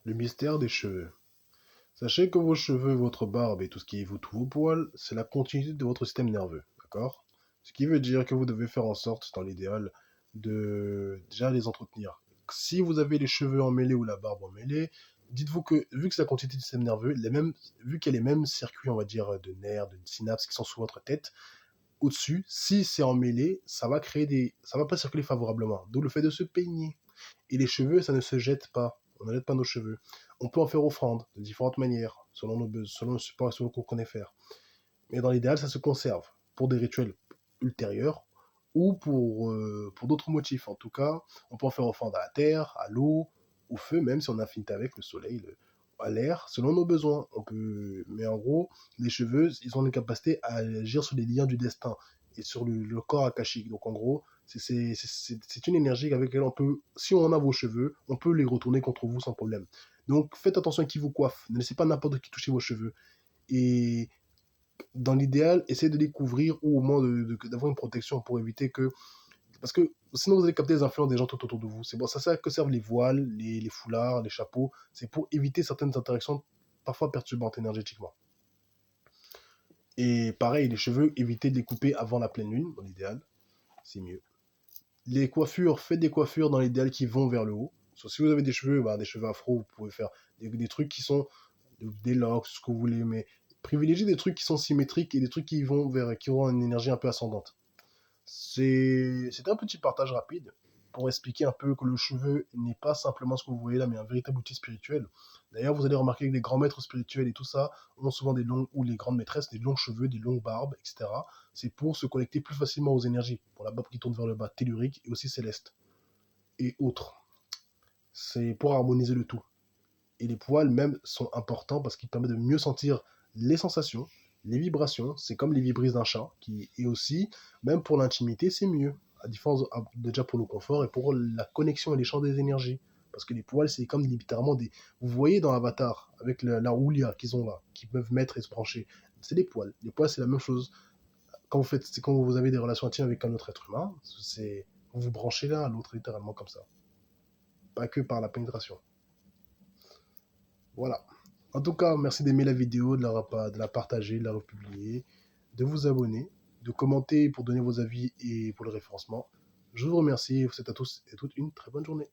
Le mystère des cheveux. Sachez que vos cheveux, votre barbe et tout ce qui est tous vos poils, c'est la continuité de votre système nerveux, d'accord? Ce qui veut dire que vous devez faire en sorte, dans l'idéal, de déjà les entretenir. Si vous avez les cheveux emmêlés ou la barbe emmêlée, dites-vous que, vu que c'est la continuité du système nerveux, vu qu'il y a les mêmes circuits, on va dire, de nerfs, de synapses qui sont sous votre tête, au-dessus, si c'est emmêlé, ça va pas circuler favorablement. D'où le fait de se peigner. Et les cheveux, ça ne se jette pas. On ne jette pas nos cheveux. On peut en faire offrande de différentes manières, selon nos besoins, selon le support et selon ce qu'on connaît faire. Mais dans l'idéal, ça se conserve pour des rituels ultérieurs ou pour d'autres motifs. En tout cas, on peut en faire offrande à la terre, à l'eau, au feu, même si on a affinité avec le soleil, à l'air, selon nos besoins. Mais en gros, les cheveux, ils ont une capacité à agir sur les liens du destin et sur le corps akashique. Donc en gros, c'est une énergie avec laquelle on peut, si on a vos cheveux, on peut les retourner contre vous sans problème. Donc faites attention à qui vous coiffe. Ne laissez pas n'importe qui toucher vos cheveux. Et dans l'idéal, essayez de les couvrir ou au moins d'avoir une protection pour éviter que... Parce que sinon, vous allez capter les influences des gens tout autour de vous. C'est bon, ça que servent les voiles, les foulards, les chapeaux. C'est pour éviter certaines interactions parfois perturbantes énergétiquement. Et pareil, les cheveux, évitez de les couper avant la pleine lune, dans l'idéal. C'est mieux. Les coiffures, faites des coiffures dans l'idéal qui vont vers le haut. So, si vous avez des cheveux afro, vous pouvez faire des trucs qui sont des locks, ce que vous voulez, mais privilégiez des trucs qui sont symétriques et des trucs qui auront une énergie un peu ascendante. C'est un petit partage rapide pour expliquer un peu que le cheveu n'est pas simplement ce que vous voyez là, mais un véritable outil spirituel. D'ailleurs, vous allez remarquer que les grands maîtres spirituels et tout ça ont souvent ou les grandes maîtresses, des longs cheveux, des longues barbes, etc. C'est pour se connecter plus facilement aux énergies, pour la barbe qui tourne vers le bas, tellurique et aussi céleste, et autres. C'est pour harmoniser le tout. Et les poils même sont importants parce qu'ils permettent de mieux sentir les sensations, les vibrations. C'est comme les vibrisses d'un chat. Et aussi, même pour l'intimité, c'est mieux. À différence, déjà pour le confort et pour la connexion et l'échange des énergies. Parce que les poils, c'est comme littéralement des... Vous voyez dans Avatar, avec la roulia qu'ils ont là, qu'ils peuvent mettre et se brancher. C'est des poils. Les poils, c'est la même chose. C'est quand vous avez des relations intimes avec un autre être humain, vous vous branchez l'un à l'autre littéralement comme ça. Pas que par la pénétration. Voilà. En tout cas, merci d'aimer la vidéo, de la partager, de la republier, de vous abonner, de commenter pour donner vos avis et pour le référencement. Je vous remercie et vous souhaite à tous et à toutes une très bonne journée.